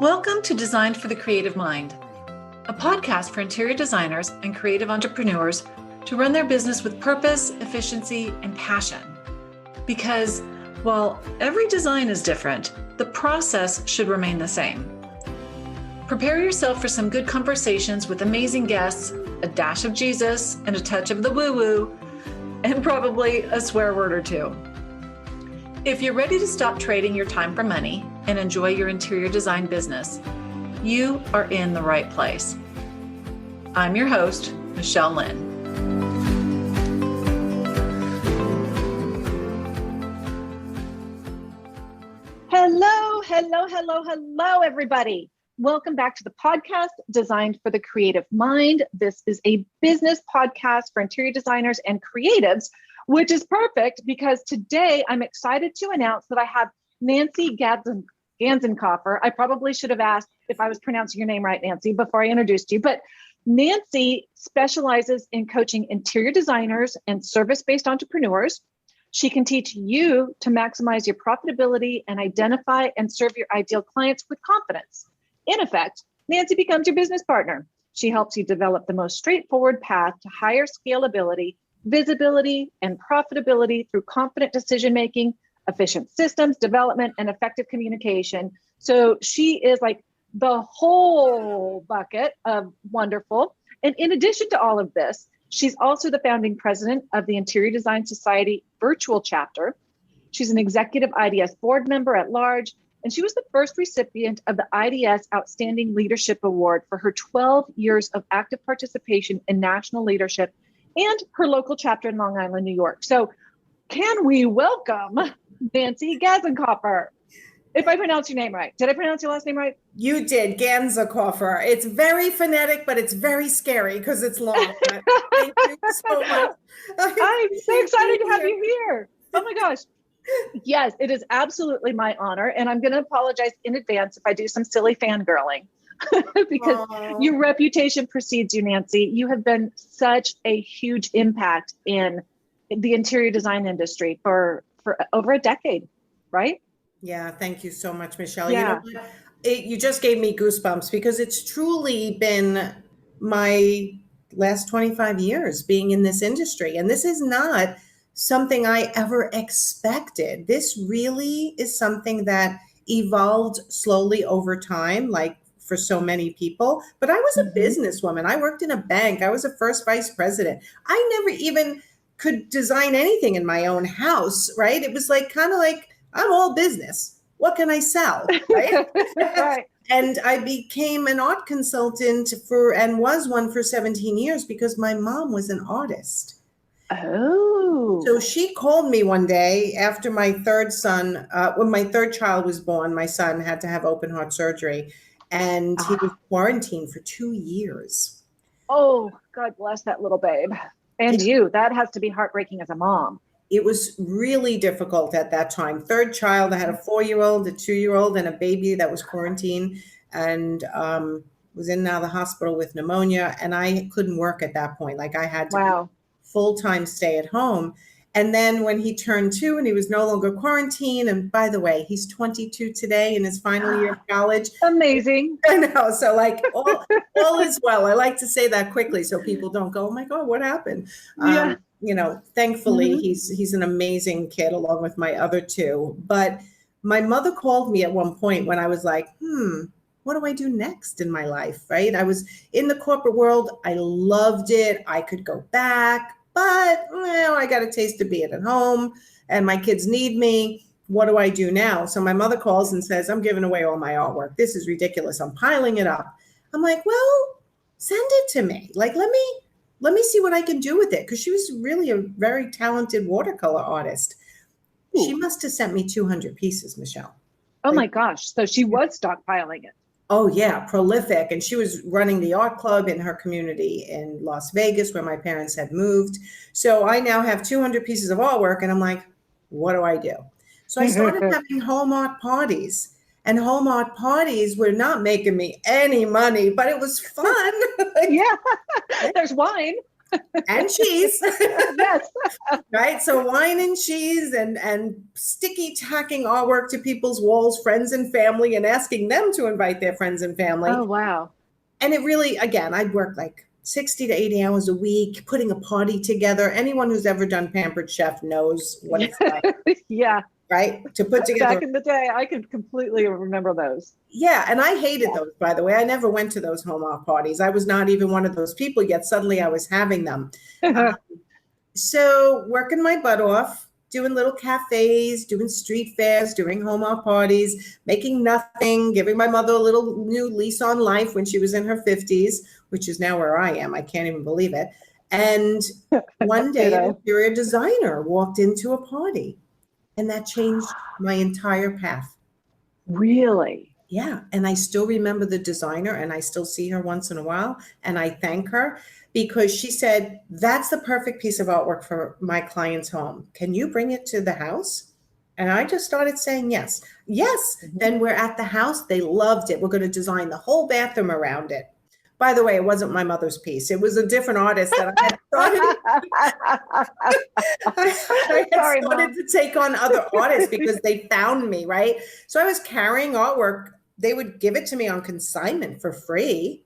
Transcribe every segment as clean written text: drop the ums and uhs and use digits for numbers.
Welcome to Designed for the Creative Mind, a podcast for interior designers and creative entrepreneurs to run their business with purpose, efficiency, and passion. Because while every design is different, the process should remain the same. Prepare yourself for some good conversations with amazing guests, a dash of Jesus, and a touch of the woo-woo, and probably a swear word or two. If you're ready to stop trading your time for money and enjoy your interior design business, you are in the right place. I'm your host, Michelle Lynn. Hello, everybody. Welcome back to the podcast, Designed for the Creative Mind. This is a business podcast for interior designers and creatives, which is perfect because today I'm excited to announce that I have Nancy Ganzekaufer. I probably should have asked if I was pronouncing your name right, Nancy, before I introduced you, but Nancy specializes in coaching interior designers and service-based entrepreneurs. She can teach you to maximize your profitability and identify and serve your ideal clients with confidence. In effect, Nancy becomes your business partner. She helps you develop the most straightforward path to higher scalability, visibility, and profitability through confident decision-making, efficient systems development, and effective communication. So she is like the whole bucket of wonderful. And in addition to all of this, she's also the founding president of the Interior Design Society virtual chapter. She's an executive IDS board member at large, and she was the first recipient of the IDS Outstanding Leadership Award for her 12 years of active participation in national leadership and her local chapter in Long Island, New York. So can we welcome Nancy Ganzekaufer? If I pronounce your name right. Did I pronounce your last name right? You did, Ganzekaufer. It's very phonetic, but it's very scary because it's long. Thank you so much. I'm so excited to have you here. Oh my gosh. Yes, it is absolutely my honor. And I'm going to apologize in advance if I do some silly fangirling because your reputation precedes you, Nancy. You have been such a huge impact in the interior design industry for over a decade, right? Yeah, thank you so much, Michelle. Yeah. You know what? You just gave me goosebumps because it's truly been my last 25 years being in this industry. And this is not something I ever expected. This really is something that evolved slowly over time, like for so many people. But I was a businesswoman. I worked in a bank. I was a first vice president. I never even could design anything in my own house, right? It was like kind of like, I'm all business. What can I sell? Right. Right. And I became an art consultant and was one for 17 years because my mom was an artist. Oh. So she called me one day after my third son, when my third child was born, my son had to have open heart surgery and he was quarantined for 2 years. Oh, God bless that little babe. And you, that has to be heartbreaking as a mom. It was really difficult at that time. Third child, I had a 4-year-old, a 2-year-old, and a baby that was quarantined and was in and out of the hospital with pneumonia. And I couldn't work at that point. Like I had to full-time stay at home. And then when he turned 2 and he was no longer quarantined, and by the way, he's 22 today in his final year of college. Amazing. I know. So like all is well. I like to say that quickly so people don't go, oh my God, what happened? Yeah. You know, thankfully, he's an amazing kid along with my other 2. But my mother called me at one point when I was like, what do I do next in my life? Right. I was in the corporate world. I loved it. I could go back, but I got a taste of being at home and my kids need me. What do I do now? So my mother calls and says, I'm giving away all my artwork. This is ridiculous. I'm piling it up. I'm like, well, send it to me. Like, let me see what I can do with it. Because she was really a very talented watercolor artist. Ooh. She must have sent me 200 pieces, Michelle. Oh my gosh. So she was stockpiling it. Oh yeah, prolific. And she was running the art club in her community in Las Vegas where my parents had moved. So I now have 200 pieces of artwork and I'm like, what do I do? So I started having home art parties. And home art parties were not making me any money, but it was fun. Yeah, there's wine. and cheese. Yes. Right? So wine and cheese and sticky tacking artwork to people's walls, friends and family, and asking them to invite their friends and family. Oh, wow. And it really, again, I'd work like 60 to 80 hours a week, putting a party together. Anyone who's ever done Pampered Chef knows what it's like. Yeah. Right? To put together. Back in the day, I could completely remember those. Yeah. And I hated those, by the way. I never went to those home art parties. I was not even one of those people, yet suddenly I was having them. So working my butt off, doing little cafes, doing street fairs, doing home art parties, making nothing, giving my mother a little new lease on life when she was in her 50s, which is now where I am. I can't even believe it. And one day an interior designer walked into a party, and that changed my entire path. Really? Yeah. And I still remember the designer, and I still see her once in a while, and I thank her because she said, that's the perfect piece of artwork for my client's home. Can you bring it to the house? And I just started saying yes. Yes. Mm-hmm. Then we're at the house. They loved it. We're going to design the whole bathroom around it. By the way, it wasn't my mother's piece. It was a different artist that I had started. I had started to take on other artists because they found me, right? So I was carrying artwork. They would give it to me on consignment for free.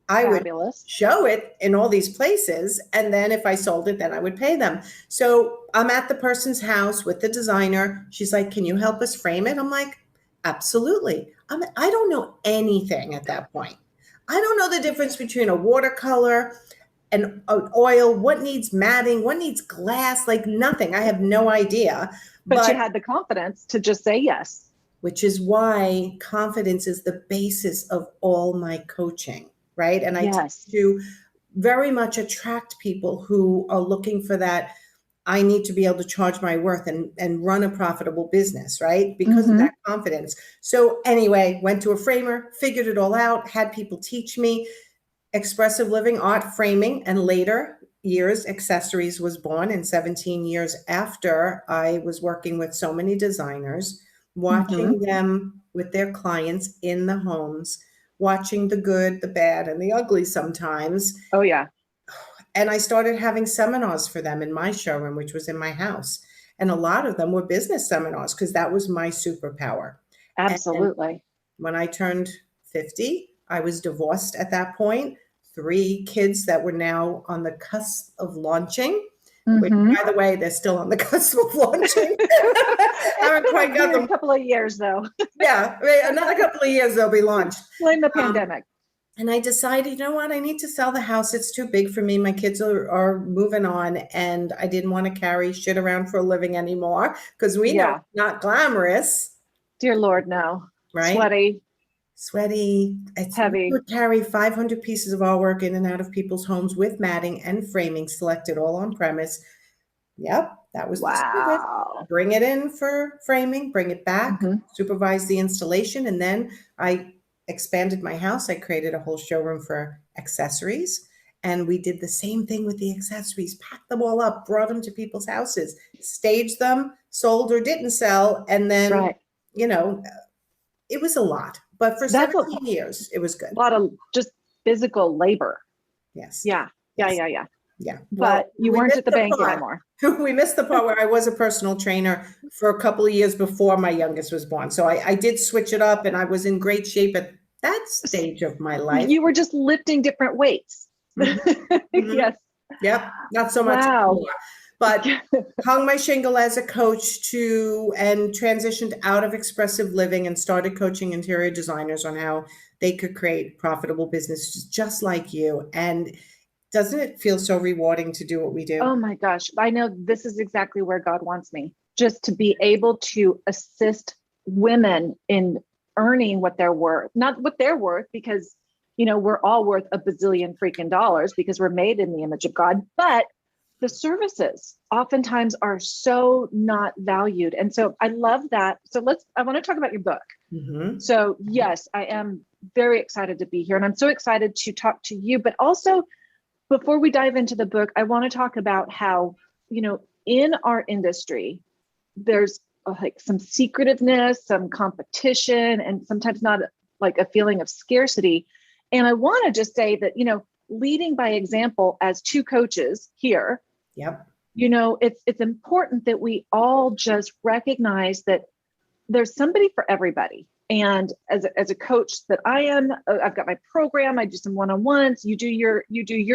I would show it in all these places. And then if I sold it, then I would pay them. So I'm at the person's house with the designer. She's like, can you help us frame it? I'm like, absolutely. I don't know anything at that point. I don't know the difference between a watercolor and an oil, what needs matting, what needs glass, like nothing. I have no idea. But you had the confidence to just say yes. Which is why confidence is the basis of all my coaching, right? And I tend to very much attract people who are looking for that. I need to be able to charge my worth and run a profitable business, right? Because of that confidence. So anyway, went to a framer, figured it all out, had people teach me expressive living, art, framing, and later years, accessories was born. And 17 years after, I was working with so many designers, watching them with their clients in the homes, watching the good, the bad, and the ugly sometimes. Oh, yeah. And I started having seminars for them in my showroom, which was in my house. And a lot of them were business seminars because that was my superpower. Absolutely. And when I turned 50, I was divorced at that point, 3 kids that were now on the cusp of launching. Which, by the way, they're still on the cusp of launching. I haven't quite got them. A couple of years, though. Yeah, another couple of years they'll be launched. Blame the pandemic. And I decided, you know what, I need to sell the house. It's too big for me. My kids are moving on, and I didn't want to carry shit around for a living anymore because we know it's not glamorous. Dear Lord, no. Right? Sweaty. It's heavy. We would carry 500 pieces of artwork in and out of people's homes with matting and framing, selected all on premise. Yep, that was the secret. Bring it in for framing, bring it back, supervise the installation, and then I expanded my house. I created a whole showroom for accessories, and we did the same thing with the accessories, packed them all up, brought them to people's houses, staged them, sold or didn't sell. And then, you know, it was a lot, but for 17 years, it was good. A lot of just physical labor. Yes. Yeah. Yeah. But you weren't at the bank anymore. We missed the part where I was a personal trainer for a couple of years before my youngest was born. So I did switch it up, and I was in great shape at that stage of my life. You were just lifting different weights. Yes. Yep. Not so much anymore. But hung my shingle as a coach and transitioned out of expressive living and started coaching interior designers on how they could create profitable businesses just like you. And doesn't it feel so rewarding to do what we do? Oh my gosh. I know this is exactly where God wants me, just to be able to assist women in earning what they're worth, not what they're worth, because, you know, we're all worth a bazillion freaking dollars because we're made in the image of God, but the services oftentimes are so not valued. And so I love that. So I want to talk about your book. So yes, I am very excited to be here, and I'm so excited to talk to you, but also before we dive into the book, I want to talk about how, you know, in our industry, there's like some secretiveness, some competition, and sometimes not like a feeling of scarcity. And I want to just say that, you know, leading by example as two coaches here, Yep. it's important that we all just recognize that there's somebody for everybody. And as a coach that I am, I've got my program, I do some one-on-ones, you do your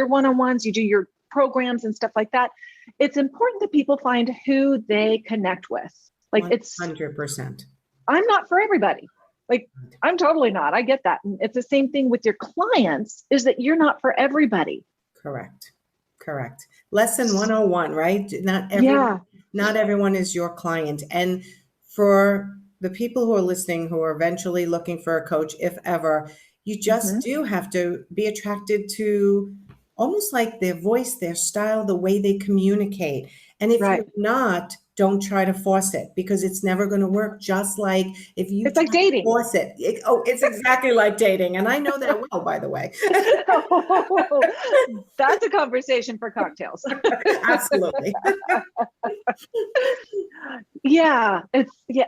one-on-ones, you do your programs and stuff like that. It's important that people find who they connect with. Like 100%. I'm not for everybody. Like I'm totally not. I get that. And it's the same thing with your clients, is that you're not for everybody. Correct. Lesson 101, right? Not everyone is your client. And for the people who are listening, who are eventually looking for a coach, if ever, you just do have to be attracted to almost like their voice, their style, the way they communicate. And if you're not, don't try to force it, because it's never going to work. Just like if you it's like dating. Force it. It's exactly like dating. And I know that well, by the way. That's a conversation for cocktails. Absolutely.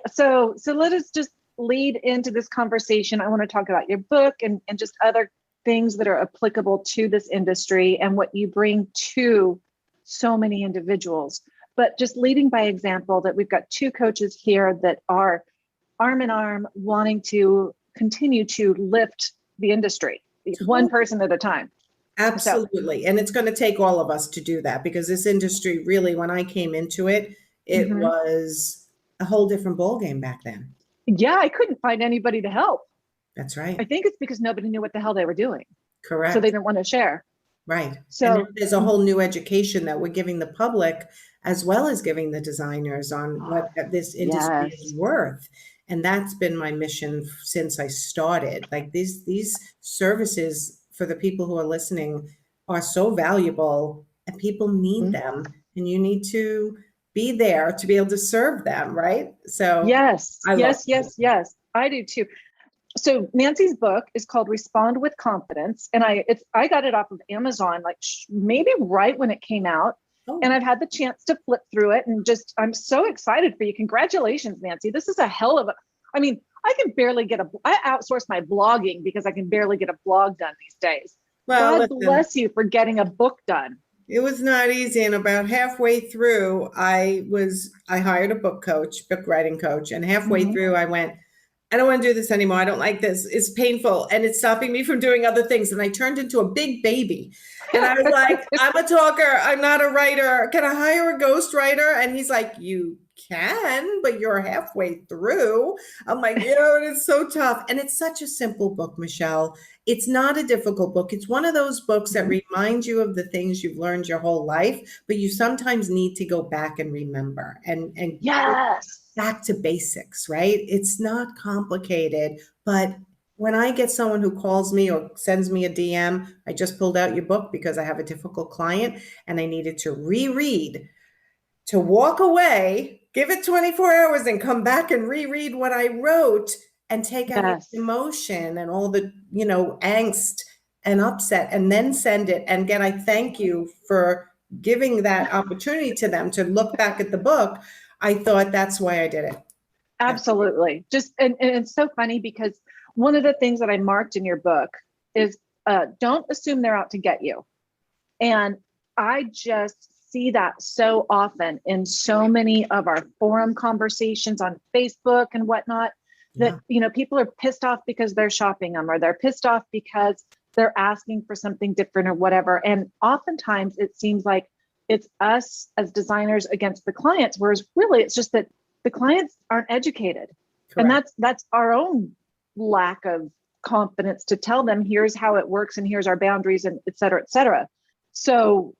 So let us just lead into this conversation. I want to talk about your book and just other things that are applicable to this industry and what you bring to so many individuals. But just leading by example, that we've got two coaches here that are arm in arm, wanting to continue to lift the industry, one person at a time. Absolutely. And it's going to take all of us to do that, because this industry really, when I came into it, it was a whole different ballgame back then. Yeah, I couldn't find anybody to help. That's right. I think it's because nobody knew what the hell they were doing. Correct. So they didn't want to share. Right. So and there's a whole new education that we're giving the public, as well as giving the designers, on what this industry is worth. And that's been my mission since I started. Like these services for the people who are listening are so valuable, and people need them, and you need to be there to be able to serve them. Right. So yes. I do too. So Nancy's book is called Respond with Confidence. And I got it off of Amazon, like maybe right when it came out. And I've had the chance to flip through it, and I'm so excited for you. Congratulations, Nancy. This is a hell of I can barely I outsource my blogging because I can barely get a blog done these days. Well, God bless you for getting a book done. It was not easy. And about halfway through, I hired a book writing coach. And halfway through I went, I don't want to do this anymore. I don't like this. It's painful and it's stopping me from doing other things. And I turned into a big baby. And I was like, I'm a talker. I'm not a writer. Can I hire a ghostwriter? And he's like, you can, but you're halfway through. I'm like, it's so tough. And it's such a simple book, Michelle. It's not a difficult book. It's one of those books that reminds you of the things you've learned your whole life, but you sometimes need to go back and remember and back to basics, right? It's not complicated, but when I get someone who calls me or sends me a DM, I just pulled out your book because I have a difficult client and I needed to reread, to walk away, give it 24 hours and come back and reread what I wrote and take out the emotion and all the, angst and upset, and then send it and get, I thank you for giving that opportunity to them to look back at the book. I thought that's why I did it. Absolutely. And it's so funny because one of the things that I marked in your book is don't assume they're out to get you. And I just see that so often in so many of our forum conversations on Facebook and whatnot, that, people are pissed off because they're shopping them, or they're pissed off because they're asking for something different or whatever. And oftentimes it seems like it's us as designers against the clients, whereas really it's just that the clients aren't educated. Correct. And that's our own lack of confidence to tell them, here's how it works and here's our boundaries and et cetera, et cetera. So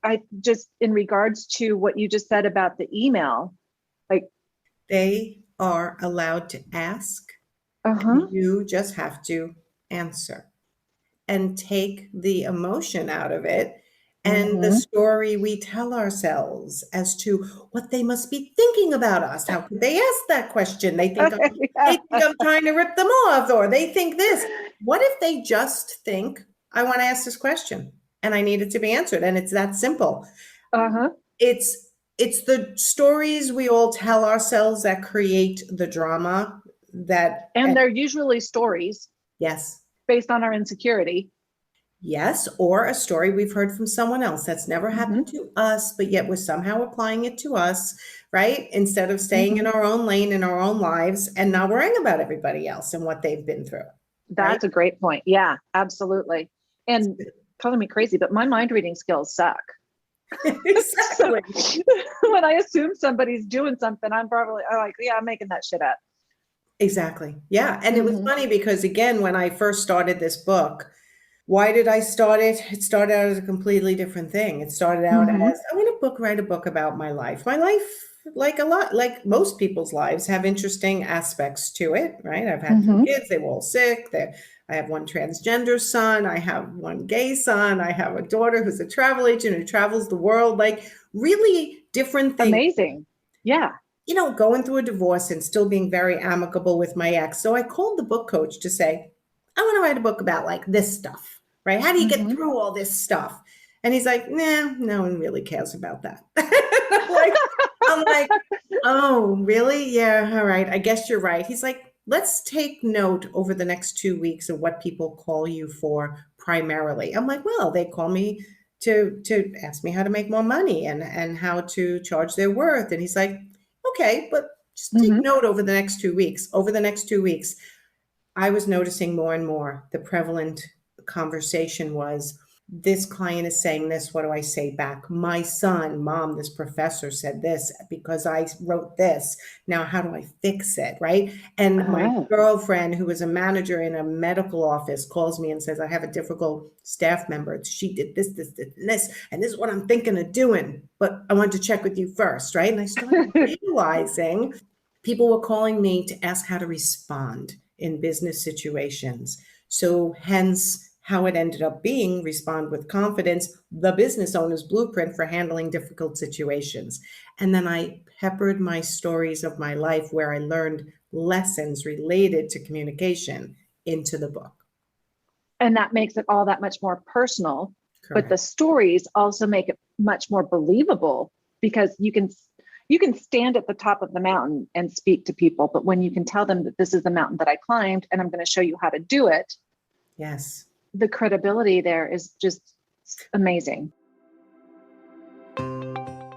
I just, in regards to what you just said about the email, like they are allowed to ask, and you just have to answer and take the emotion out of it. And the story we tell ourselves as to what they must be thinking about us. How could they ask that question? They think, I'm trying to rip them off, or they think this. What if they just think, I want to ask this question and I need it to be answered? And it's that simple. It's the stories we all tell ourselves that create the drama. And they're usually stories. Yes. Based on our insecurity. Yes, or a story we've heard from someone else that's never happened to us, but yet we're somehow applying it to us, right? Instead of staying in our own lane, in our own lives, and not worrying about everybody else and what they've been through, right? That's a great point. Yeah, absolutely. And calling me crazy, but my mind reading skills suck. Exactly. So when I assume somebody's doing something, I'm like, yeah, I'm making that shit up. Exactly. Yeah. And it was funny because, again, when I first started this book, why did I start it? It started out as a completely different thing. It started out as, I want to write a book about my life. My life, like most people's lives, have interesting aspects to it, right? I've had 3 kids. They were all sick. I have one transgender son. I have one gay son. I have a daughter who's a travel agent who travels the world, like really different things. Amazing. Yeah. Going through a divorce and still being very amicable with my ex. So I called the book coach to say, I want to write a book about like this stuff, right? How do you get through all this stuff? And he's like, nah, no one really cares about that. I'm like, oh, really? Yeah. All right. I guess you're right. He's like, let's take note over the next 2 weeks of what people call you for primarily. I'm like, well, they call me to ask me how to make more money and how to charge their worth. And he's like, okay, but just take note over the next 2 weeks. Over the next 2 weeks, I was noticing more and more the prevalent conversation was, this client is saying this, what do I say back? My son, mom, this professor said this because I wrote this. Now, how do I fix it, right? And my girlfriend, who is a manager in a medical office, calls me and says, I have a difficult staff member. She did this, and this is what I'm thinking of doing. But I wanted to check with you first, right? And I started realizing people were calling me to ask how to respond in business situations. So hence how it ended up being Respond with Confidence, the business owner's blueprint for handling difficult situations. And then I peppered my stories of my life where I learned lessons related to communication into the book. And that makes it all that much more personal. Correct. But the stories also make it much more believable, because you can stand at the top of the mountain and speak to people, but when you can tell them that this is the mountain that I climbed and I'm going to show you how to do it. Yes. The credibility there is just amazing.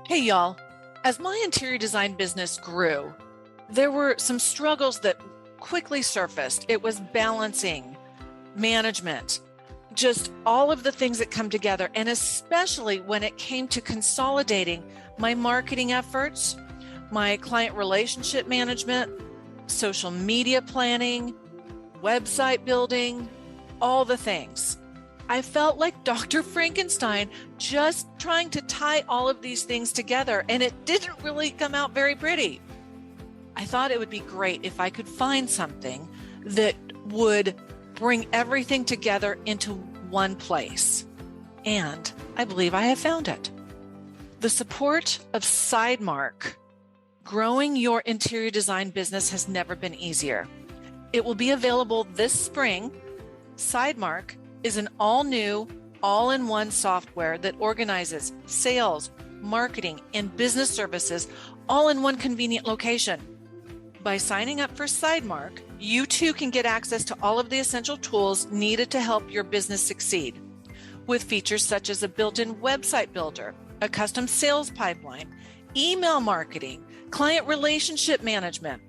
Hey, y'all. As my interior design business grew, there were some struggles that quickly surfaced. It was balancing, management, just all of the things that come together. And especially when it came to consolidating my marketing efforts, my client relationship management, social media planning, website building, all the things. I felt like Dr. Frankenstein just trying to tie all of these things together, and it didn't really come out very pretty. I thought it would be great if I could find something that would bring everything together into one place. And I believe I have found it. The support of Sidemark. Growing your interior design business has never been easier. It will be available this spring. Sidemark is an all-new, all-in-one software that organizes sales, marketing, and business services all in one convenient location. By signing up for Sidemark, you too can get access to all of the essential tools needed to help your business succeed, with features such as a built-in website builder, a custom sales pipeline, email marketing, client relationship management,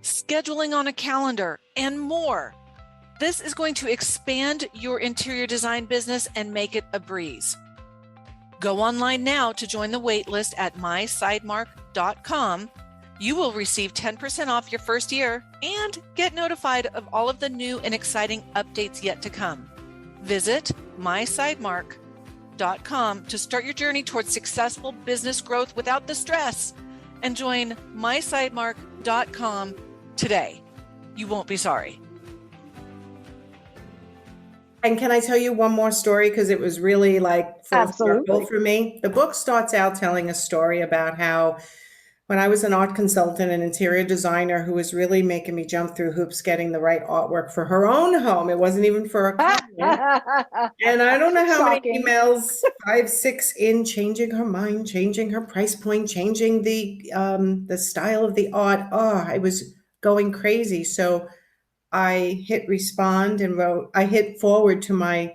scheduling on a calendar, and more. This is going to expand your interior design business and make it a breeze. Go online now to join the waitlist at mysidemark.com. You will receive 10% off your first year and get notified of all of the new and exciting updates yet to come. Visit mysidemark.com to start your journey towards successful business growth without the stress, and join mysidemark.com today. You won't be sorry. And can I tell you one more story? Because it was really like full circle for me. The book starts out telling a story about how when I was an art consultant and interior designer who was really making me jump through hoops getting the right artwork for her own home. It wasn't even for a client. And I don't know how many emails, 5, 6 in, changing her mind, changing her price point, changing the style of the art. Oh, I was going crazy. So I hit respond and I hit forward to my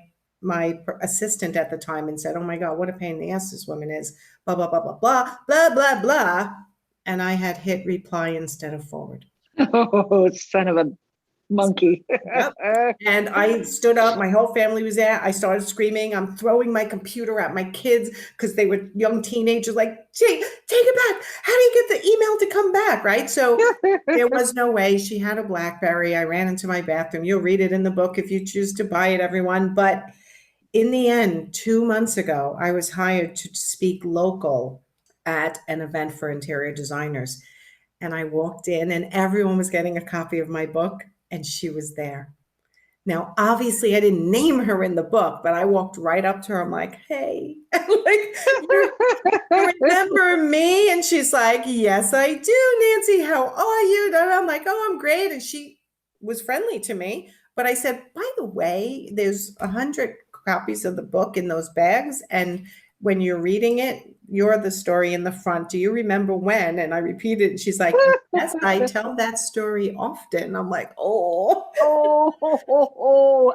assistant at the time and said, "Oh my God, what a pain in the ass this woman is, blah, blah, blah, blah, blah, blah, blah, blah." And I had hit reply instead of forward. Oh, son of a monkey. Yep. And I stood up. My whole family was there. I started screaming. I'm throwing my computer at my kids because they were young teenagers. Like, take it back. How do you get the email to come back? Right. So there was no way. She had a BlackBerry. I ran into my bathroom. You'll read it in the book if you choose to buy it, everyone. But in the end, 2 months ago, I was hired to speak local at an event for interior designers. And I walked in and everyone was getting a copy of my book. And she was there. Now, obviously, I didn't name her in the book, but I walked right up to her. I'm like, "Hey, like, you remember me?" And she's like, "Yes, I do, Nancy. How are you?" And I'm like, "Oh, I'm great." And she was friendly to me. But I said, "By the way, there's 100 copies of the book in those bags. And when you're reading it, you're the story in the front. Do you remember when?" And I repeated, and she's like, "Yes, I tell that story often." I'm like, "Oh,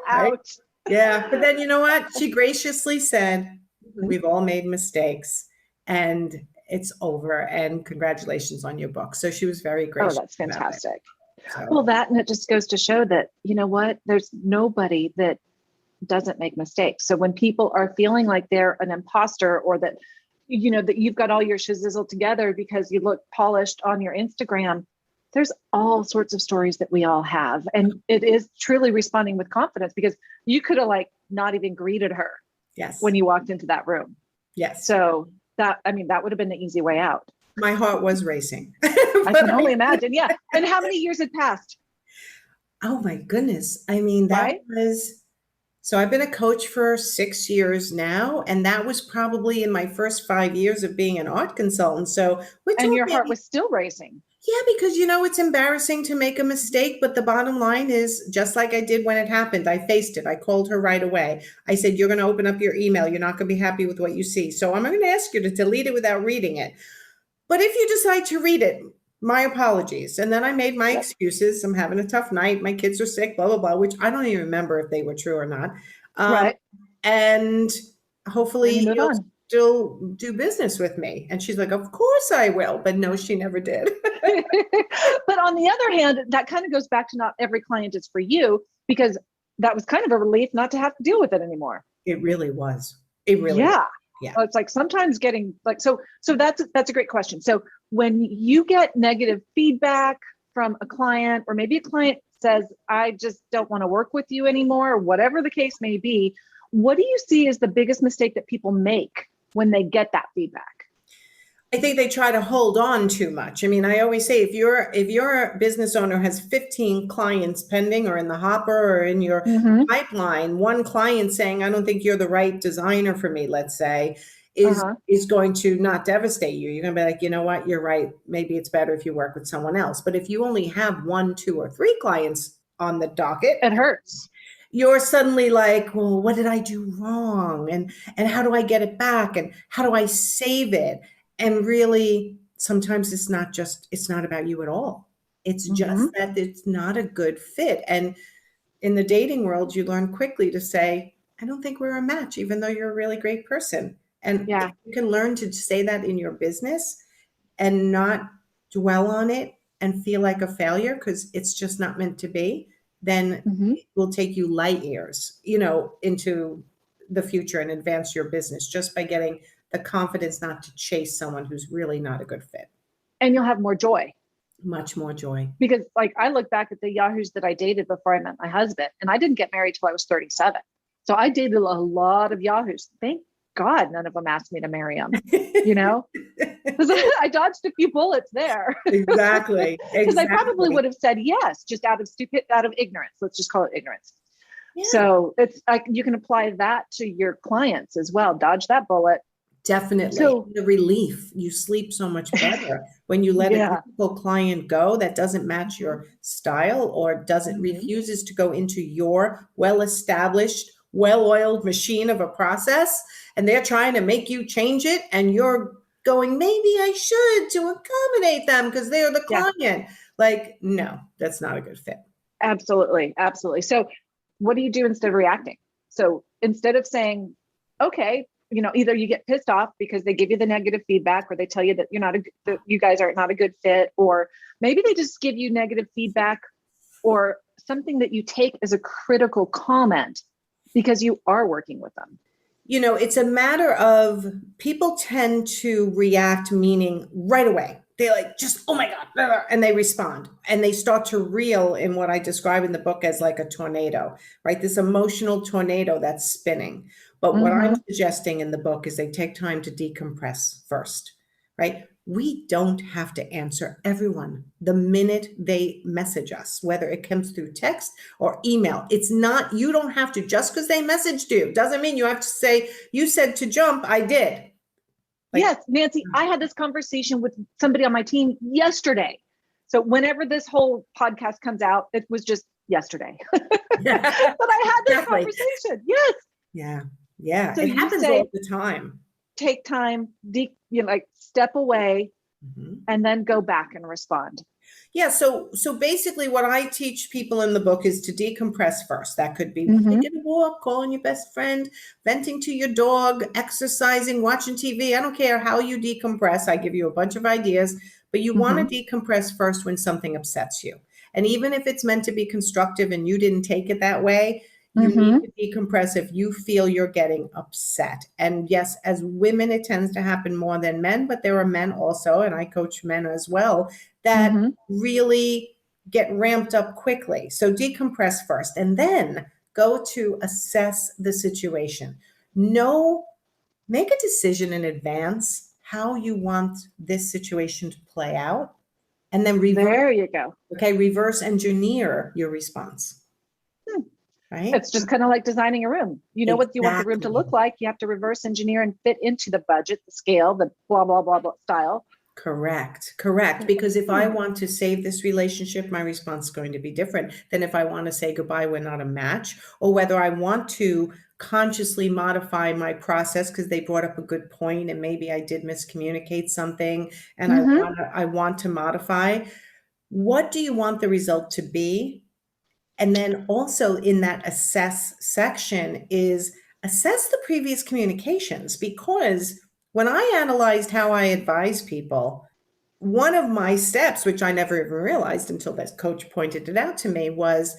Ouch. right? Yeah." But then you know what? She graciously said, "We've all made mistakes and it's over. And congratulations on your book." So she was very gracious. Oh, that's fantastic. So. Well, and it just goes to show that, you know what, there's nobody that doesn't make mistakes. So when people are feeling like they're an imposter, or that, you know, that you've got all your shizzle together because you look polished on your Instagram, there's all sorts of stories that we all have. And it is truly responding with confidence, because you could have like not even greeted her Yes. when you walked into that room. Yes. So that would have been the easy way out. My heart was racing. I can only imagine. Yeah. And how many years had passed? Oh my goodness. I mean, that was, so I've been a coach for 6 years now, and that was probably in my first 5 years of being an art consultant. So and your heart was still racing. Yeah, because, you know, it's embarrassing to make a mistake, but the bottom line is, just like I did when it happened, I faced it. I called her right away. I said, "You're going to open up your email. You're not going to be happy with what you see. So I'm going to ask you to delete it without reading it. But if you decide to read it, my apologies." And then I made my excuses. "I'm having a tough night. My kids are sick, blah, blah, blah," which I don't even remember if they were true or not. Right. And hopefully you'll on. still do business with me. And she's like, "Of course I will." But no, she never did. But on the other hand, that kind of goes back to not every client is for you, because that was kind of a relief not to have to deal with it anymore. It really was. It really was. Yeah. It's like sometimes getting like, so that's a great question. So when you get negative feedback from a client, or maybe a client says, "I just don't want to work with you anymore," or whatever the case may be, what do you see as the biggest mistake that people make when they get that feedback? I think they try to hold on too much. I mean, I always say, if your business owner has 15 clients pending or in the hopper or in your pipeline, one client saying, "I don't think you're the right designer for me," let's say, is going to not devastate you. You're going to be like, "You know what? You're right. Maybe it's better if you work with someone else." But if you only have 1, 2, or 3 clients on the docket, it hurts. You're suddenly like, "Well, what did I do wrong? And how do I get it back? And how do I save it?" And really, sometimes it's not about you at all. It's just that it's not a good fit. And in the dating world, you learn quickly to say, "I don't think we're a match," even though you're a really great person. And if you can learn to say that in your business and not dwell on it and feel like a failure because it's just not meant to be, then it will take you light years, you know, into the future and advance your business just by getting the confidence not to chase someone who's really not a good fit. And you'll have more joy. Much more joy. Because like I look back at the yahoos that I dated before I met my husband, and I didn't get married till I was 37. So I dated a lot of yahoos. Thank God none of them asked me to marry them, you know, because I dodged a few bullets there. Exactly. Because I probably would have said yes, just out of ignorance. Let's just call it ignorance. Yeah. So it's like, you can apply that to your clients as well. Dodge that bullet. Definitely. So, the relief, you sleep so much better when you let a difficult client go that doesn't match your style or refuses to go into your well-established, well-oiled machine of a process, and they're trying to make you change it, and you're going, "Maybe I should," to accommodate them because they're the client. Like, no, that's not a good fit. Absolutely. Absolutely. So what do you do instead of reacting? So instead of saying, okay, either you get pissed off because they give you the negative feedback, or they tell you that that you guys are not a good fit, or maybe they just give you negative feedback or something that you take as a critical comment because you are working with them. It's a matter of, people tend to react, meaning right away. They just, oh my God, blah, blah, and they respond and they start to reel in what I describe in the book as like a tornado, right? This emotional tornado that's spinning. But what I'm suggesting in the book is they take time to decompress first, right? We don't have to answer everyone the minute they message us, whether it comes through text or email. It's not, you don't have to, just because they messaged you, doesn't mean you have to say, you said to jump, I did. Yes, Nancy, I had this conversation with somebody on my team yesterday. So whenever this whole podcast comes out, it was just yesterday. Yeah. But I had this conversation. Yes. Yeah. Yeah. So it happens all the time. Take time, step away, and then go back and respond. Yeah. So basically what I teach people in the book is to decompress first. That could be taking a walk, calling your best friend, venting to your dog, exercising, watching TV. I don't care how you decompress. I give you a bunch of ideas, but you want to decompress first when something upsets you. And even if it's meant to be constructive and you didn't take it that way, you need to decompress if you feel you're getting upset. And yes, as women, it tends to happen more than men, but there are men also, and I coach men as well, that really get ramped up quickly. So decompress first and then go to assess the situation. Make a decision in advance how you want this situation to play out. And then there you go. Okay, reverse engineer your response. Right? It's just kind of like designing a room. What you want the room to look like. You have to reverse engineer and fit into the budget, the scale, the blah, blah, blah, blah style. Correct. Because if I want to save this relationship, my response is going to be different than if I want to say goodbye, we're not a match, or whether I want to consciously modify my process because they brought up a good point and maybe I did miscommunicate something and I want to modify. What do you want the result to be? And then also in that assess section is assess the previous communications, because when I analyzed how I advise people, one of my steps, which I never even realized until this coach pointed it out to me, was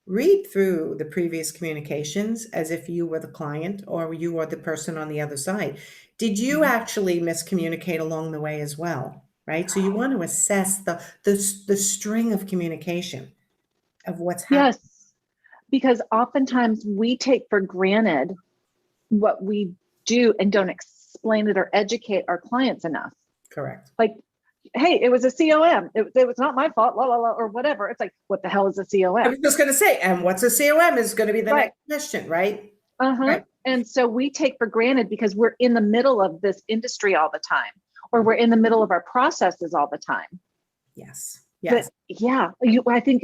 read through the previous communications as if you were the client or you were the person on the other side. Did you actually miscommunicate along the way as well? Right? So you want to assess the string of communication of what's happening. Yes, because oftentimes we take for granted what we do and don't explain it or educate our clients enough. Correct. Like, hey, it was a COM. It was not my fault, la, la, la, or whatever. It's like, what the hell is a COM? I was just going to say, and what's a COM is going to be the next question, right? Right. And so we take for granted because we're in the middle of this industry all the time, or we're in the middle of our processes all the time. Yes. But yeah, I think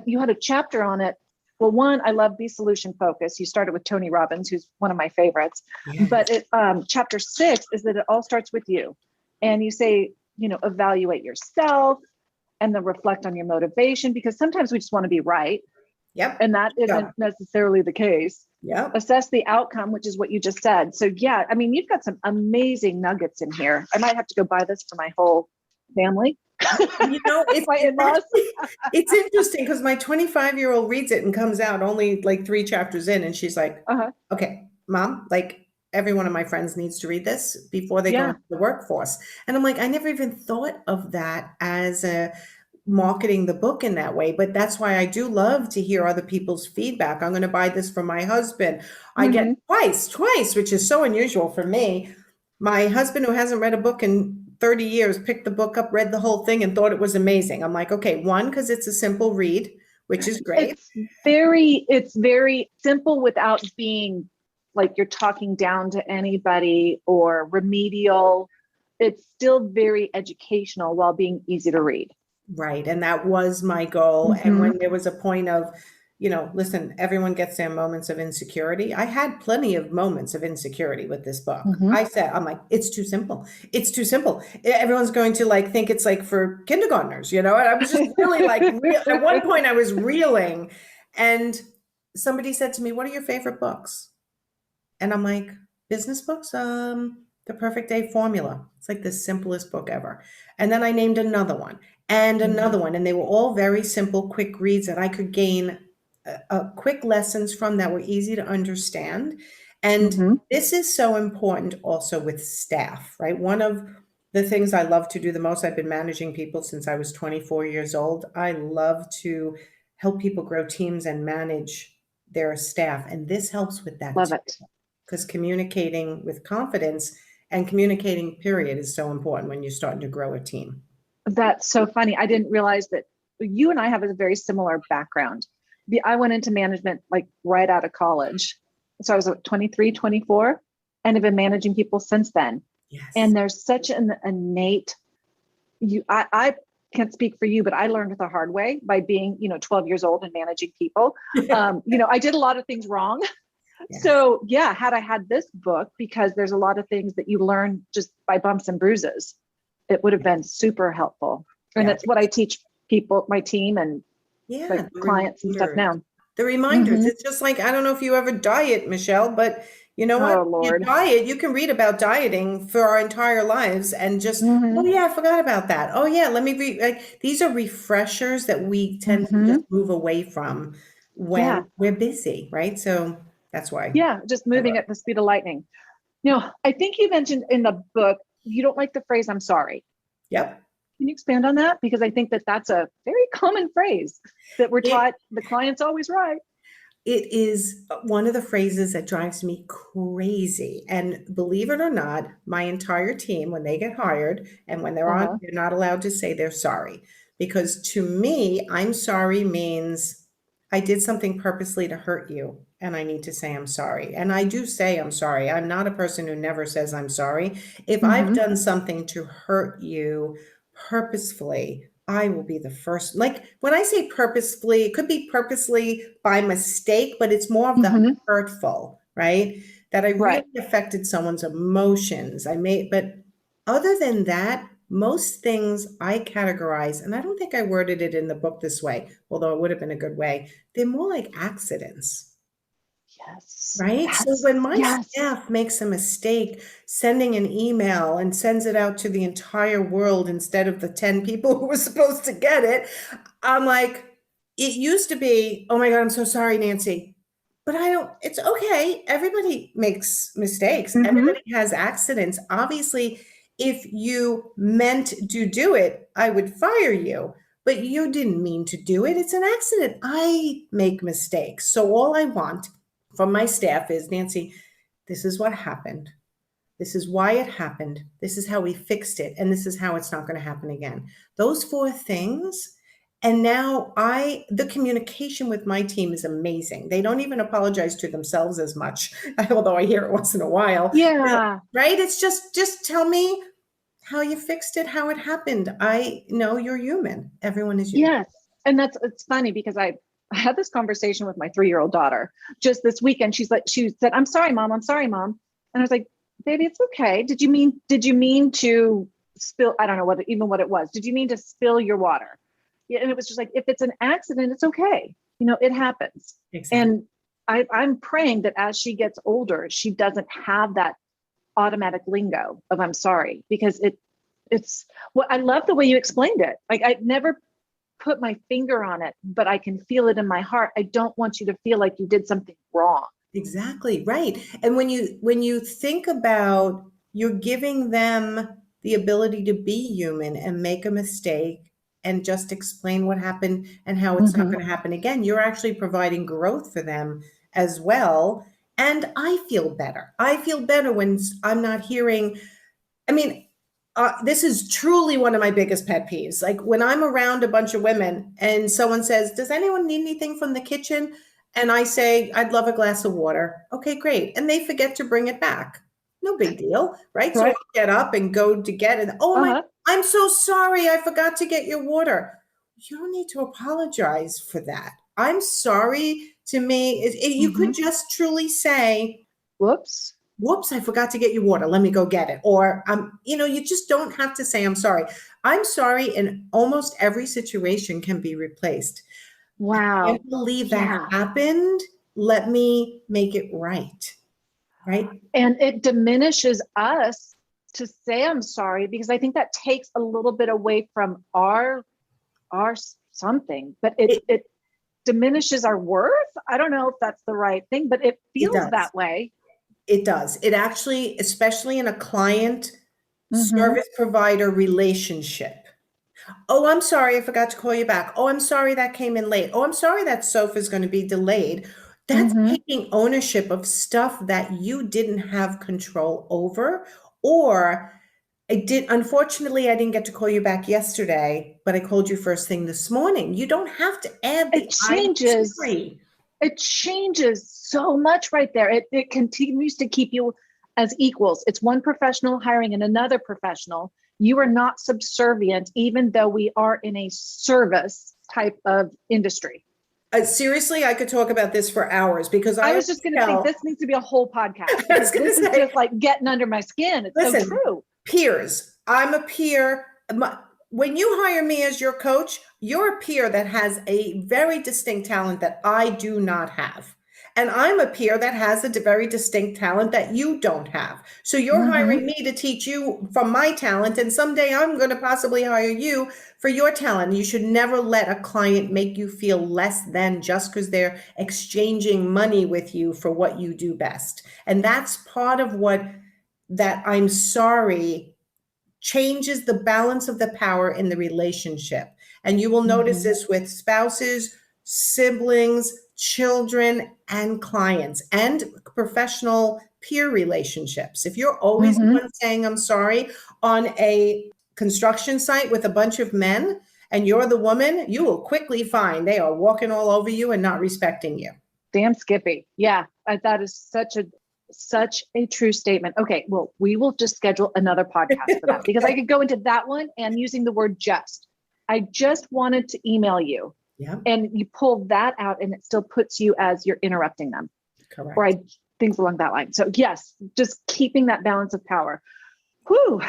you had a chapter on it. Well, one, I love Be Solution Focused. You started with Tony Robbins, who's one of my favorites. Yes. But chapter 6 is that it all starts with you. And you say, evaluate yourself and then reflect on your motivation, because sometimes we just want to be right. Yep. And that isn't necessarily the case. Yeah. Assess the outcome, which is what you just said. So yeah, I mean, you've got some amazing nuggets in here. I might have to go buy this for my whole family. It's my in-laws. It's interesting because my 25-year-old reads it and comes out only like 3 chapters in, and she's like, okay, Mom, like every one of my friends needs to read this before they go into the workforce. And I'm like, I never even thought of that as marketing the book in that way. But that's why I do love to hear other people's feedback. I'm going to buy this for my husband. I get twice, which is so unusual for me. My husband, who hasn't read a book in 30 years, picked the book up, read the whole thing, and thought it was amazing. I'm like, okay, one, because it's a simple read, which is great. It's very simple without being like you're talking down to anybody or remedial. It's still very educational while being easy to read. Right. And that was my goal. And when there was a point of, listen, everyone gets their moments of insecurity. I had plenty of moments of insecurity with this book. I'm like, it's too simple. It's too simple. Everyone's going to think it's like for kindergartners, and I was just really at one point I was reeling. And somebody said to me, what are your favorite books? And I'm like, business books? The Perfect Day Formula. It's like the simplest book ever. And then I named another one and another one. And they were all very simple, quick reads that I could gain quick lessons from that were easy to understand. And this is so important also with staff, right? One of the things I love to do the most, I've been managing people since I was 24 years old. I love to help people grow teams and manage their staff. And this helps with that Love too. it. Because communicating with confidence and communicating, period, is so important when you're starting to grow a team. That's so funny. I didn't realize that you and I have a very similar background. I went into management like right out of college. So I was 23, 24, and have been managing people since then. Yes. And there's such an innate, I can't speak for you, but I learned the hard way by being, 12 years old and managing people. I did a lot of things wrong. Yeah. So yeah, had I had this book, because there's a lot of things that you learn just by bumps and bruises, it would have been super helpful. And that's what I teach people, my team and clients and stuff now. The reminders. It's just like, I don't know if you ever diet, Michelle, but you know what? Lord. You diet, you can read about dieting for our entire lives and just, oh yeah, I forgot about that. Oh yeah, let me read. Like, these are refreshers that we tend to just move away from when we're busy, right? So that's why. Yeah, just moving at the speed of lightning. I think you mentioned in the book, you don't like the phrase, I'm sorry. Yep. Can you expand on that? Because I think that that's a very common phrase that we're taught the client's always right. It is one of the phrases that drives me crazy. And believe it or not, my entire team, when they get hired and when they're on, they're not allowed to say they're sorry. Because to me, I'm sorry means I did something purposely to hurt you and I need to say I'm sorry. And I do say I'm sorry. I'm not a person who never says I'm sorry. If I've done something to hurt you purposefully, I will be the first. Like when I say purposefully, it could be purposely by mistake, but it's more of the hurtful, right? That I really affected someone's emotions. But other than that, most things I categorize, and I don't think I worded it in the book this way, although it would have been a good way. They're more like accidents. Yes. Right. So when my staff makes a mistake sending an email and sends it out to the entire world instead of the 10 people who were supposed to get it, I'm like, it used to be, oh my God, I'm so sorry, Nancy. But it's okay. Everybody makes mistakes. Everybody has accidents. Obviously, if you meant to do it, I would fire you. But you didn't mean to do it. It's an accident. I make mistakes. So all I want from my staff is, Nancy, this is what happened. This is why it happened. This is how we fixed it. And this is how it's not going to happen again. Those 4 things. And now the communication with my team is amazing. They don't even apologize to themselves as much, although I hear it once in a while. Yeah. Right? It's just tell me how you fixed it, how it happened. I know you're human. Everyone is human. Yes. And it's funny because I had this conversation with my 3-year-old daughter just this weekend. She said, I'm sorry, mom. I'm sorry, mom. And I was like, baby, it's okay. Did you mean to spill? I don't know what it was. Did you mean to spill your water? Yeah. And it was just like, if it's an accident, it's okay. It happens. Exactly. And I'm praying that as she gets older, she doesn't have that automatic lingo of I'm sorry, because it's what I love the way you explained it. Like I never put my finger on it, but I can feel it in my heart. I don't want you to feel like you did something wrong. Exactly. Right. And when you think about, you're giving them the ability to be human and make a mistake and just explain what happened and how it's not going to happen again. You're actually providing growth for them as well. And I feel better. I feel better when I'm not hearing, this is truly one of my biggest pet peeves. Like when I'm around a bunch of women and someone says, does anyone need anything from the kitchen? And I say, I'd love a glass of water. Okay, great. And they forget to bring it back. No big deal, right? So I get up and go to get it. Oh I'm so sorry. I forgot to get your water. You don't need to apologize for that. I'm sorry. To me, you could just truly say, whoops, I forgot to get your water. Let me go get it. Or, you just don't have to say, I'm sorry. I'm sorry in almost every situation can be replaced. Wow. I can't believe that happened let me make it right. Right. And it diminishes us to say, I'm sorry, because I think that takes a little bit away from our something, but it diminishes our worth. I don't know if that's the right thing, but it feels that way. It does. It actually, especially in a client Mm-hmm. service provider relationship. Oh, I'm sorry, I forgot to call you back. Oh, I'm sorry that came in late. Oh, I'm sorry that sofa is going to be delayed. That's taking ownership of stuff that you didn't have control over, or unfortunately, I didn't get to call you back yesterday, but I called you first thing this morning. You don't have to add the It changes so much right there. It continues to keep you as equals. It's one professional hiring and another professional. You are not subservient, even though we are in a service type of industry. Seriously, I could talk about this for hours, because I was just going to say this needs to be a whole podcast. This is just like getting under my skin. It's so true. Peers. I'm a peer. When you hire me as your coach, you're a peer that has a very distinct talent that I do not have. And I'm a peer that has a very distinct talent that you don't have. So you're hiring me to teach you from my talent, and someday I'm going to possibly hire you for your talent. You should never let a client make you feel less than just because they're exchanging money with you for what you do best. And that's part of what that I'm sorry changes the balance of the power in the relationship. And you will notice this with spouses, siblings, children, and clients, and professional peer relationships. If you're always the one saying I'm sorry on a construction site with a bunch of men and you're the woman, you will quickly find they are walking all over you and not respecting you. Damn Skippy. Yeah, that is such a true statement. Okay, well, we will just schedule another podcast for that because I could go into that one and using the word just. I just wanted to email you. Yeah. And you pull that out and it still puts you as you're interrupting them. Correct. Or things along that line. So yes, just keeping that balance of power. Whew.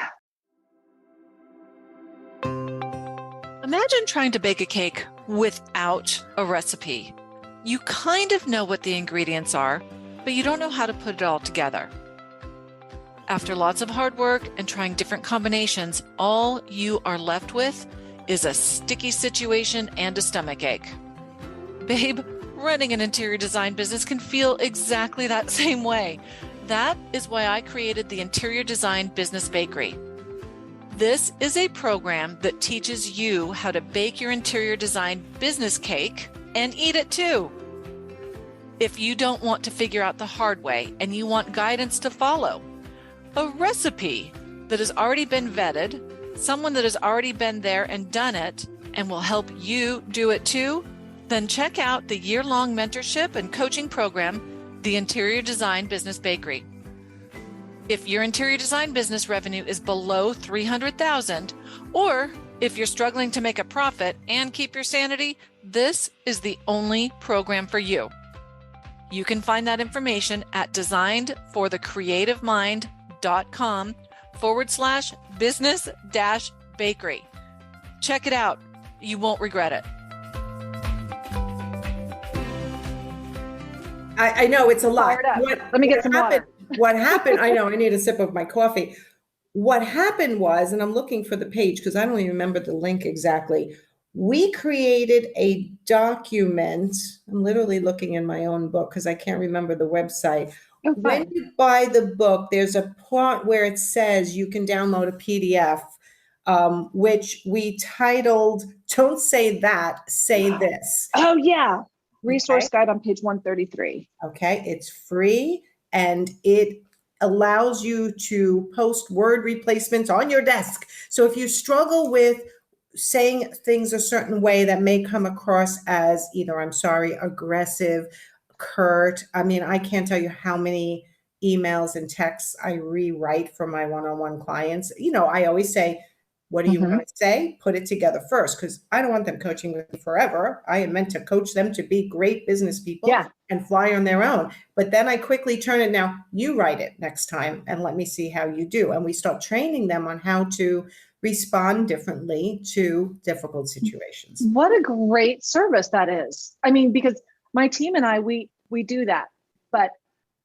Imagine trying to bake a cake without a recipe. You kind of know what the ingredients are, but you don't know how to put it all together. After lots of hard work and trying different combinations, all you are left with is a sticky situation and a stomachache. Babe, running an interior design business can feel exactly that same way. That is why I created the Interior Design Business Bakery. This is a program that teaches you how to bake your interior design business cake and eat it too. If you don't want to figure out the hard way and you want guidance to follow, a recipe that has already been vetted, someone that has already been there and done it and will help you do it too, then check out the year-long mentorship and coaching program, the Interior Design Business Bakery. If your interior design business revenue is below $300,000, or if you're struggling to make a profit and keep your sanity, this is the only program for you. You can find that information at designedforthecreativemind.com/business-bakery. Check it out. You won't regret it. I know it's a lot. Let me get some water. What happened, I know, I need a sip of my coffee. What happened was, and I'm looking for the page because I don't even remember the link exactly. We created a document. I'm literally looking in my own book because I can't remember the website. Oh, when you buy the book, there's a part where it says you can download a PDF, which we titled, Don't Say That, Say This. Oh, yeah. Resource guide on page 133. Okay. It's free and it allows you to post word replacements on your desk. So if you struggle with saying things a certain way that may come across as either, I'm sorry, aggressive, curt. I mean, I can't tell you how many emails and texts I rewrite for my one-on-one clients. You know, I always say, what do you want to say? Put it together first, because I don't want them coaching with me forever. I am meant to coach them to be great business people and fly on their own. But then I quickly turn it, now you write it next time and let me see how you do. And we start training them on how to respond differently to difficult situations. What a great service that is. I mean, because my team and I, we we do that. But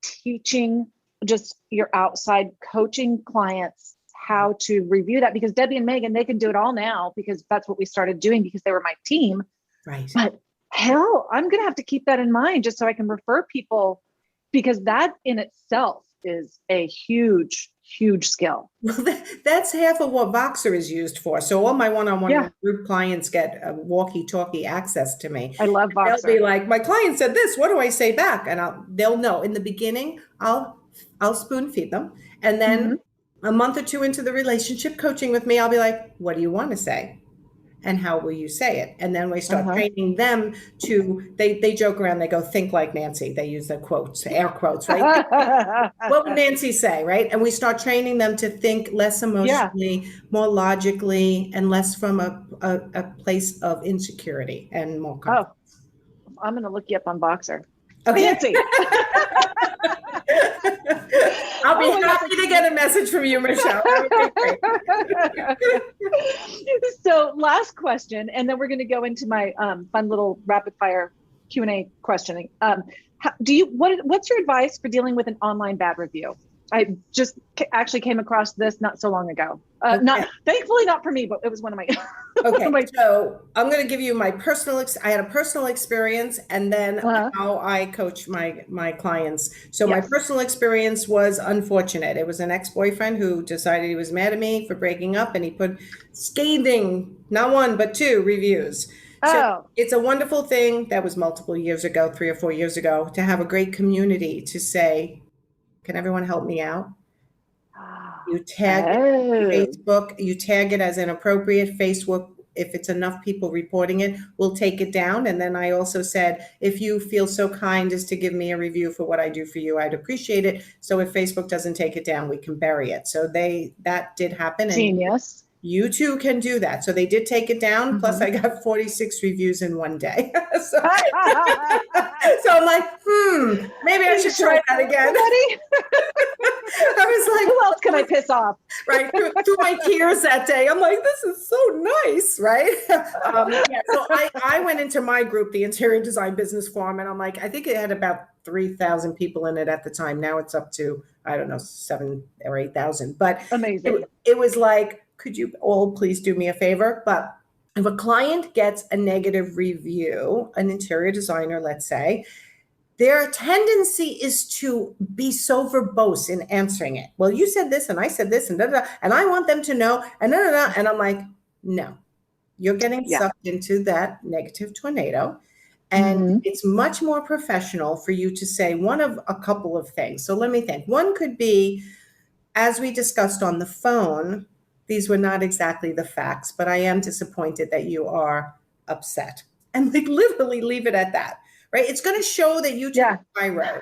teaching just your outside coaching clients how to review that, because Debbie and Megan, they can do it all now because that's what we started doing because they were my team. Right. But hell, I'm going to have to keep that in mind just so I can refer people, because that in itself is a huge, huge skill. Well, that's half of what Voxer is used for. So all my one-on-one group clients get a walkie-talkie access to me. I love Voxer. They'll be like, my client said this, what do I say back? And they'll know. In the beginning, I'll spoon feed them. And then a month or two into the relationship coaching with me, I'll be like, what do you want to say? And how will you say it? And then we start training them to, they joke around, they go, think like Nancy. They use the quotes, air quotes, right? What would Nancy say, right? And we start training them to think less emotionally, more logically, and less from a place of insecurity and more confidence. Oh, I'm going to look you up on Voxer. Okay. Nancy. I'll be happy to get a message from you, Michelle. So last question, and then we're going to go into my fun little rapid fire Q&A questioning. What's your advice for dealing with an online bad review? I just actually came across this not so long ago. Thankfully not for me, but it was one of my. Okay, so I'm going to give you my I had a personal experience, and then how I coach my clients. So my personal experience was unfortunate. It was an ex-boyfriend who decided he was mad at me for breaking up, and he put scathing, not one, but 2 reviews. So it's a wonderful thing. That was multiple years ago, 3 or 4 years ago, to have a great community to say, can everyone help me out? You tag it Facebook, you tag it as inappropriate. Facebook, if it's enough people reporting it, we'll take it down. And then I also said, if you feel so kind as to give me a review for what I do for you, I'd appreciate it. So if Facebook doesn't take it down, we can bury it. So that did happen. Genius. You too can do that. So they did take it down. Plus I got 46 reviews in one day. so I'm like, maybe I should try that again. I was like, who else can I piss off? Right. Through my tears that day. I'm like, this is so nice. Right. So I went into my group, the Interior Design Business Forum, and I'm like, I think it had about 3,000 people in it at the time. Now it's up to, I don't know, 7,000 or 8,000. But amazing. It was like, could you all please do me a favor? But if a client gets a negative review, an interior designer, let's say, their tendency is to be so verbose in answering it. Well, you said this and I said this and and I want them to know and And I'm like, no, you're getting sucked into that negative tornado. And it's much more professional for you to say one of a couple of things. So let me think. One could be, as we discussed on the phone, these were not exactly the facts, but I am disappointed that you are upset. And like literally leave it at that, right? It's going to show that you took my road.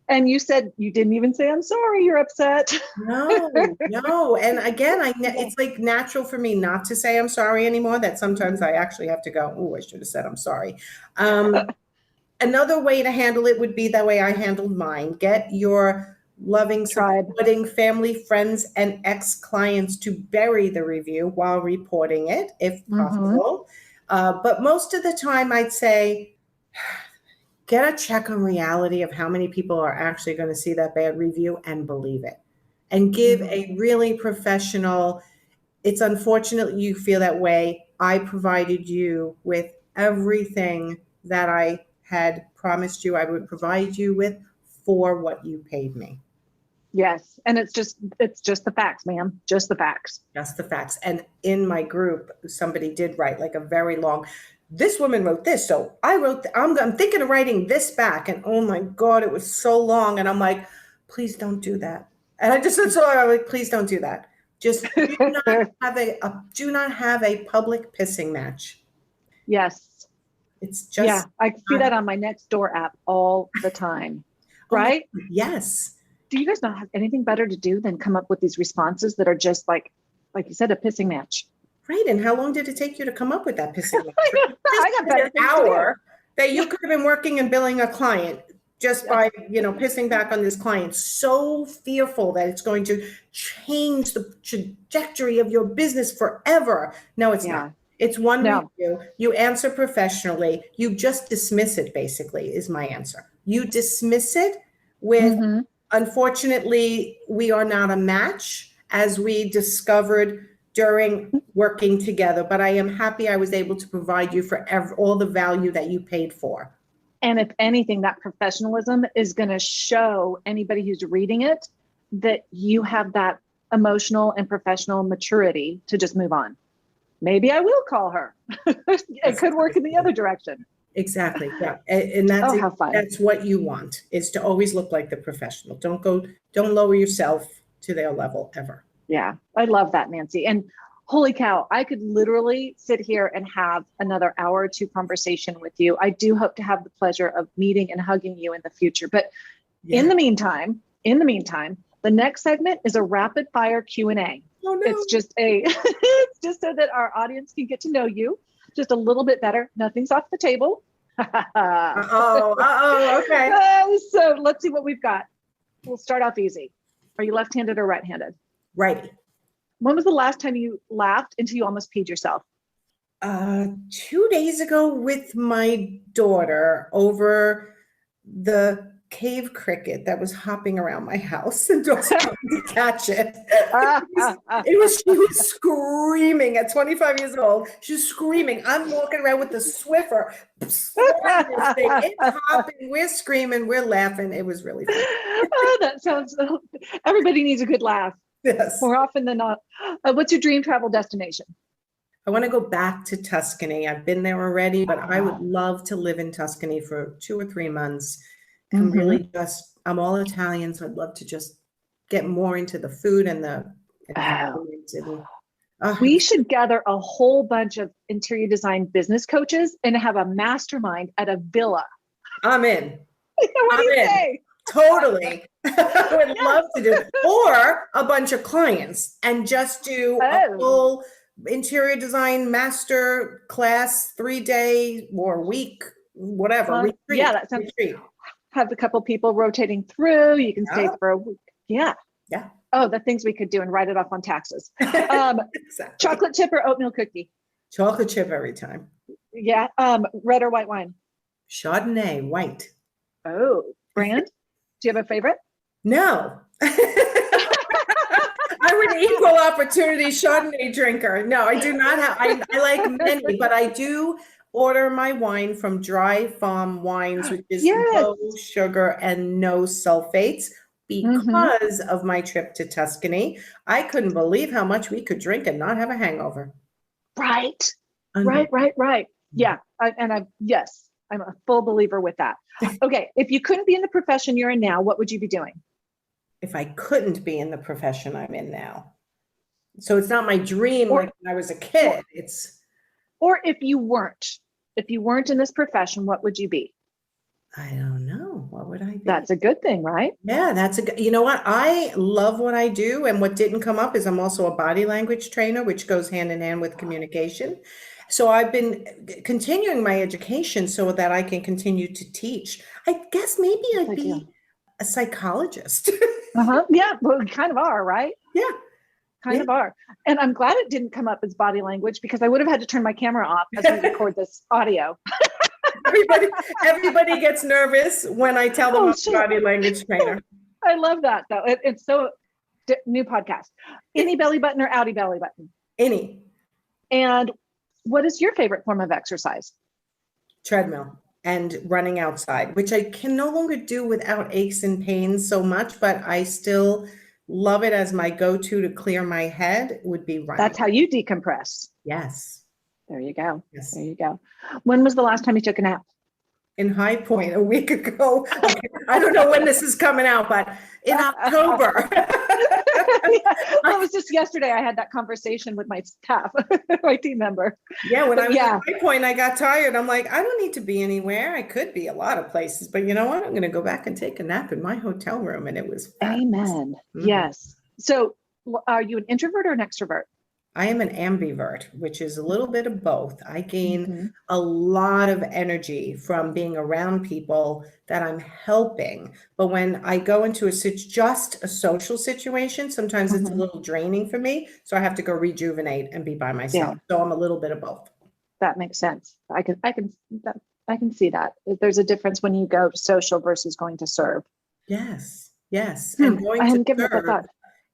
And you said you didn't even say, I'm sorry, you're upset. No. And again, it's like natural for me not to say I'm sorry anymore, that sometimes I actually have to go, oh, I should have said I'm sorry. Another way to handle it would be the way I handled mine. Get your loving, supporting family, friends, and ex-clients to bury the review while reporting it, if possible. But most of the time, I'd say, get a check on reality of how many people are actually going to see that bad review and believe it. And give a really professional, it's unfortunate you feel that way. I provided you with everything that I had promised you I would provide you with for what you paid me. Yes. And it's just the facts, ma'am. Just the facts. Just the facts. And in my group, somebody did write like a very long, this woman wrote this. So I wrote, I'm thinking of writing this back. And oh my God, it was so long. And I'm like, please don't do that. And I just said, so I'm like, please don't do that. Just do not have a public pissing match. Yes. It's just. I see that on my Nextdoor app all the time. Right? Yes. Do you guys not have anything better to do than come up with these responses that are just like you said, a pissing match? Right. And how long did it take you to come up with that pissing match? I got better an hour that you could have been working and billing a client just by, pissing back on this client. So fearful that it's going to change the trajectory of your business forever. No, it's not. It's one review. You answer professionally. You just dismiss it, basically, is my answer. you dismiss it with, unfortunately, we are not a match, as we discovered during working together. But I am happy I was able to provide you for all the value that you paid for. And if anything, that professionalism is going to show anybody who's reading it that you have that emotional and professional maturity to just move on. Maybe I will call her. It could work in the other direction. Exactly. Yeah. And that's what you want, is to always look like the professional. Don't lower yourself to their level ever. Yeah. I love that, Nancy. And holy cow, I could literally sit here and have another hour or two conversation with you. I do hope to have the pleasure of meeting and hugging you in the future. But in the meantime, the next segment is a rapid fire Q&A. Oh, no. It's just it's just so that our audience can get to know you just a little bit better. Nothing's off the table. Okay. So let's see what we've got. We'll start off easy. Are you left-handed or right-handed? Righty. When was the last time you laughed until you almost peed yourself? 2 days ago with my daughter over the cave cricket that was hopping around my house and just trying to catch it. She was screaming at 25 years old. She's screaming. I'm walking around with the Swiffer. It's hopping. We're screaming. We're laughing. It was really fun. Oh, that sounds, everybody needs a good laugh. Yes. More often than not. What's your dream travel destination? I want to go back to Tuscany. I've been there already, but I would love to live in Tuscany for 2 or 3 months. And really I'm all Italian, so I'd love to just get more into the food and we should gather a whole bunch of interior design business coaches and have a mastermind at a villa. I'm in. What do you say? Totally. I would love to do it. Or a bunch of clients and just do a full interior design master class, 3-day or week, whatever. Retreat. Yeah, that sounds great. Have a couple people rotating through. You can stay for a week. Yeah. Yeah. Oh, the things we could do and write it off on taxes. Exactly. Chocolate chip or oatmeal cookie? Chocolate chip every time. Yeah. Red or white wine? Chardonnay, white. Oh, brand? Do you have a favorite? No. I'm an equal opportunity Chardonnay drinker. No, I do not have. I like many, but I do order my wine from Dry Farm Wines, which is no sugar and no sulfates, because of my trip to Tuscany. I couldn't believe how much we could drink and not have a hangover. Right. Yeah. I'm a full believer with that. Okay. If you couldn't be in the profession you're in now, what would you be doing? If I couldn't be in the profession I'm in now. So it's not my dream like when I was a kid. Or if you weren't in this profession, what would you be? I don't know. What would I be? That's a good thing, right? Yeah, you know what? I love what I do. And what didn't come up is I'm also a body language trainer, which goes hand in hand with communication. So I've been continuing my education so that I can continue to teach. I guess maybe I'd be a psychologist. Yeah, well, we kind of are, right? Yeah. Kind of are. And I'm glad it didn't come up as body language, because I would have had to turn my camera off as we record this audio. Everybody gets nervous when I tell them I'm a body language trainer. I love that, though. It's so new podcast. Any belly button or outie belly button? Any. And what is your favorite form of exercise? Treadmill and running outside, which I can no longer do without aches and pains so much, but I still love it as my go-to to clear my head would be running. That's how you decompress. Yes. There you go. Yes. There you go. When was the last time you took a nap? In High Point a week ago. I don't know when this is coming out, but in October. Well, it was just yesterday I had that conversation with my staff, my team member. Yeah, when I was at High Point, I got tired. I'm like, I don't need to be anywhere. I could be a lot of places, but you know what? I'm going to go back and take a nap in my hotel room. And it was fabulous. Amen. Yes. So are you an introvert or an extrovert? I am an ambivert, which is a little bit of both. I gain a lot of energy from being around people that I'm helping. But when I go into just a social situation, sometimes it's a little draining for me. So I have to go rejuvenate and be by myself. So I'm a little bit of both. That makes sense. I can I can see that. There's a difference when you go to social versus going to serve. Yes. And going I to hadn't given it that serve thought.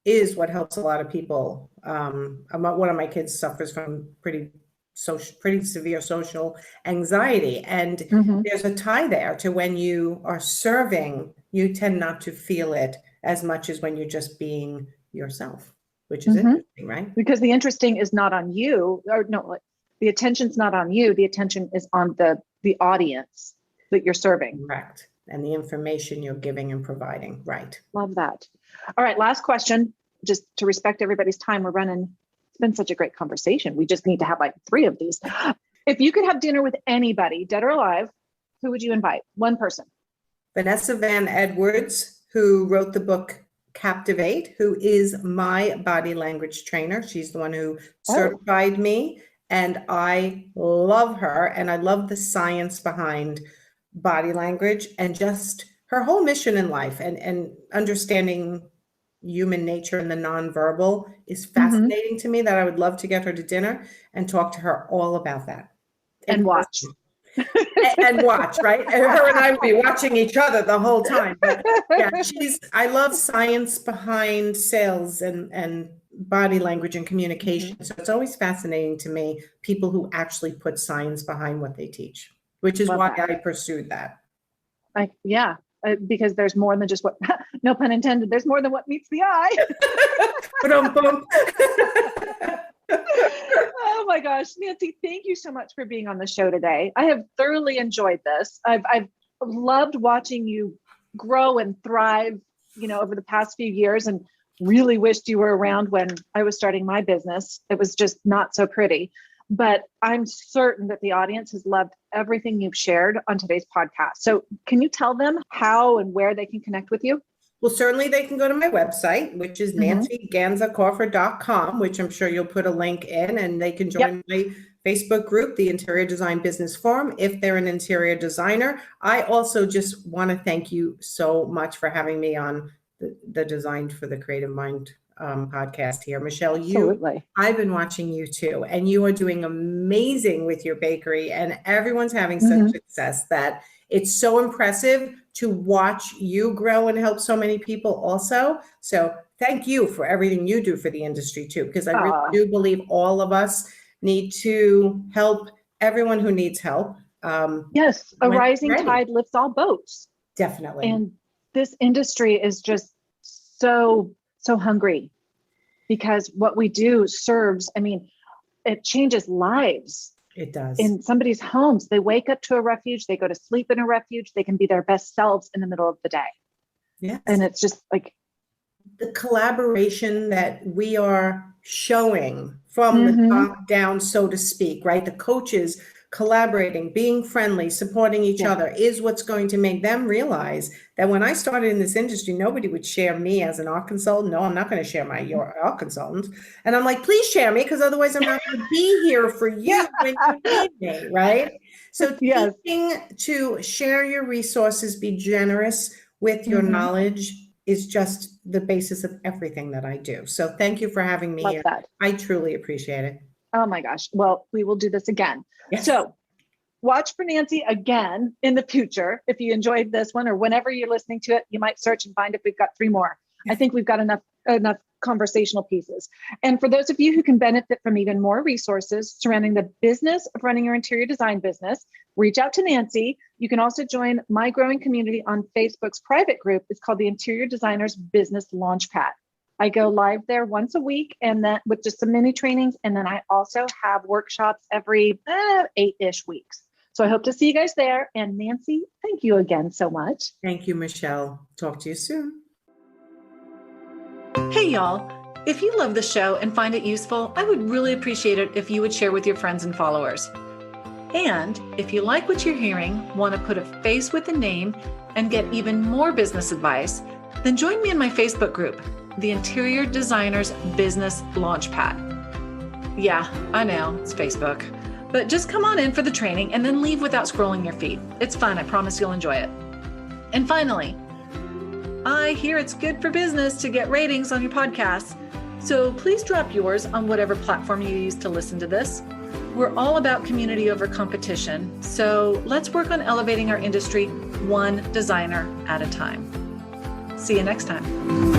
is what helps a lot of people. One of my kids suffers from pretty severe social anxiety. And Mhm. there's a tie there to when you are serving, you tend not to feel it as much as when you're just being yourself, which is interesting, right? Because the interesting is not on you, or no, like the attention's not on you. The attention is on the audience that you're serving. Correct. And the information you're giving and providing. Right. Love that. All right. Last question, just to respect everybody's time. We're running. It's been such a great conversation. We just need to have like 3 of these. If you could have dinner with anybody, dead or alive, who would you invite? One person. Vanessa Van Edwards, who wrote the book Captivate, who is my body language trainer. She's the one who certified me. And I love her. And I love the science behind body language and just her whole mission in life, and understanding human nature and the nonverbal is fascinating to me, that I would love to get her to dinner and talk to her all about that. And watch. And watch, right? And her and I would be watching each other the whole time. But yeah, I love science behind sales and body language and communication. So it's always fascinating to me, people who actually put science behind what they teach, which is why I pursued that. Because there's more than just what, no pun intended, there's more than what meets the eye. Oh my gosh, Nancy, thank you so much for being on the show today. I have thoroughly enjoyed this. I've loved watching you grow and thrive, over the past few years, and really wished you were around when I was starting my business. It was just not so pretty. But I'm certain that the audience has loved everything you've shared on today's podcast. So can you tell them how and where they can connect with you? Well, certainly they can go to my website, which is nancyganzekaufer.com, which I'm sure you'll put a link in, and they can join my Facebook group, the Interior Design Business Forum, if they're an interior designer. I also just want to thank you so much for having me on the Design for the Creative Mind podcast here. Michelle, I've been watching you too, and you are doing amazing with your bakery, and everyone's having such success that it's so impressive to watch you grow and help so many people also. So thank you for everything you do for the industry too, because I really do believe all of us need to help everyone who needs help. Yes, a rising tide lifts all boats. Definitely. And this industry is just so hungry, because what we do serves, it changes lives. It does. In somebody's homes, they wake up to a refuge, they go to sleep in a refuge, they can be their best selves in the middle of the day. Yes. And it's just like the collaboration that we are showing from the top down, so to speak, right? The coaches collaborating, being friendly, supporting each other is what's going to make them realize that when I started in this industry, nobody would share me as an art consultant. No, I'm not going to share your art consultant. And I'm like, please share me, because otherwise I'm not going to be here for you when you need me, right? So teaching to share your resources, be generous with your knowledge is just the basis of everything that I do. So thank you for having me here. I truly appreciate it. Oh my gosh. Well, we will do this again. Yes. So watch for Nancy again in the future. If you enjoyed this one, or whenever you're listening to it, you might search and find if we've got 3 more. I think we've got enough conversational pieces. And for those of you who can benefit from even more resources surrounding the business of running your interior design business, reach out to Nancy. You can also join my growing community on Facebook's private group. It's called the Interior Designers Business Launchpad. I go live there once a week, and then with just some mini trainings. And then I also have workshops every 8-ish weeks. So I hope to see you guys there. And Nancy, thank you again so much. Thank you, Michelle. Talk to you soon. Hey, y'all. If you love the show and find it useful, I would really appreciate it if you would share with your friends and followers. And if you like what you're hearing, want to put a face with a name, and get even more business advice, then join me in my Facebook group, the Interior Designers Business Launchpad. Yeah, I know, it's Facebook. But just come on in for the training and then leave without scrolling your feed. It's fun, I promise you'll enjoy it. And finally, I hear it's good for business to get ratings on your podcasts, so please drop yours on whatever platform you use to listen to this. We're all about community over competition, so let's work on elevating our industry one designer at a time. See you next time.